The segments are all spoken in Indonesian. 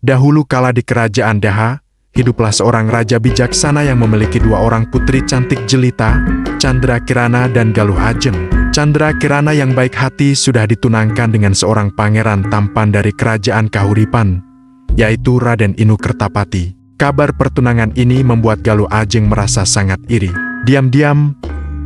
Dahulu kala di kerajaan Daha, hiduplah seorang raja bijaksana yang memiliki dua orang putri cantik jelita, Candrakirana dan Galuh Ajeng. Candrakirana yang baik hati sudah ditunangkan dengan seorang pangeran tampan dari kerajaan Kahuripan, yaitu Raden Inu Kertapati. Kabar pertunangan ini membuat Galuh Ajeng merasa sangat iri. Diam-diam,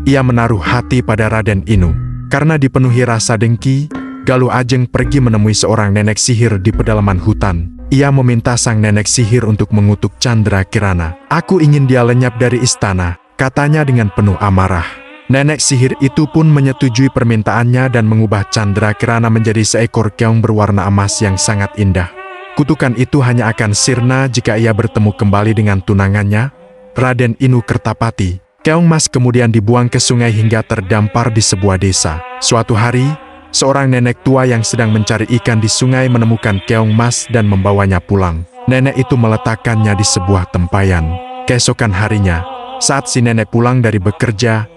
ia menaruh hati pada Raden Inu. Karena dipenuhi rasa dengki, Galuh Ajeng pergi menemui seorang nenek sihir di pedalaman hutan. Ia meminta sang nenek sihir untuk mengutuk Candrakirana. "Aku ingin dia lenyap dari istana," katanya dengan penuh amarah. Nenek sihir itu pun menyetujui permintaannya dan mengubah Candrakirana menjadi seekor keong berwarna emas yang sangat indah. Kutukan itu hanya akan sirna jika ia bertemu kembali dengan tunangannya, Raden Inu Kertapati. Keong mas kemudian dibuang ke sungai hingga terdampar di sebuah desa. Suatu hari, seorang nenek tua yang sedang mencari ikan di sungai menemukan keong mas dan membawanya pulang. Nenek itu meletakkannya di sebuah tempayan. Keesokan harinya, saat si nenek pulang dari bekerja,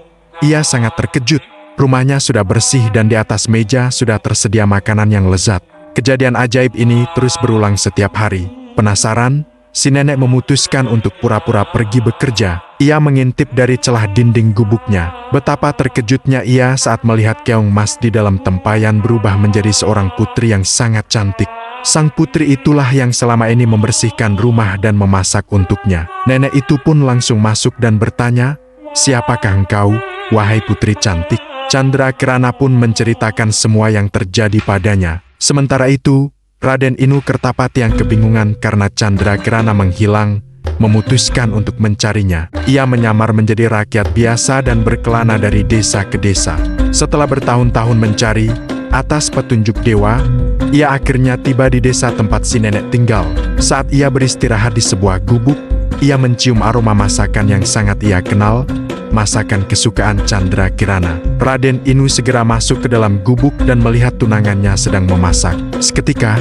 ia sangat terkejut. Rumahnya sudah bersih dan di atas meja sudah tersedia makanan yang lezat. Kejadian ajaib ini terus berulang setiap hari. Penasaran, si nenek memutuskan untuk pura-pura pergi bekerja. Ia mengintip dari celah dinding gubuknya. Betapa terkejutnya ia saat melihat keong mas di dalam tempayan berubah menjadi seorang putri yang sangat cantik. Sang putri itulah yang selama ini membersihkan rumah dan memasak untuknya. Nenek itu pun langsung masuk dan bertanya, "Siapakah engkau, wahai putri cantik?" Candrakirana pun menceritakan semua yang terjadi padanya. Sementara itu, Raden Inu Kertapati yang kebingungan karena Candrakirana menghilang, memutuskan untuk mencarinya. Ia menyamar menjadi rakyat biasa dan berkelana dari desa ke desa. Setelah bertahun-tahun mencari, atas petunjuk dewa, ia akhirnya tiba di desa tempat si nenek tinggal. Saat ia beristirahat di sebuah gubuk, ia mencium aroma masakan yang sangat ia kenal, masakan kesukaan Candrakirana. Raden Inu segera masuk ke dalam gubuk dan melihat tunangannya sedang memasak. Seketika,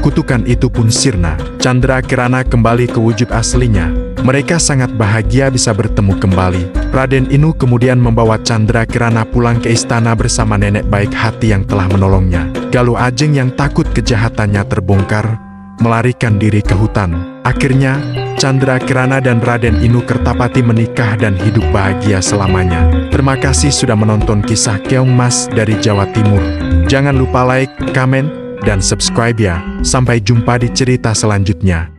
kutukan itu pun sirna. Candrakirana kembali ke wujud aslinya. Mereka sangat bahagia bisa bertemu kembali. Raden Inu kemudian membawa Candrakirana pulang ke istana bersama nenek baik hati yang telah menolongnya. Galuh Ajeng yang takut kejahatannya terbongkar, melarikan diri ke hutan. Akhirnya, Candrakirana dan Raden Inu Kertapati menikah dan hidup bahagia selamanya. Terima kasih sudah menonton kisah Keong Mas dari Jawa Timur. Jangan lupa like, komen, dan subscribe ya. Sampai jumpa di cerita selanjutnya.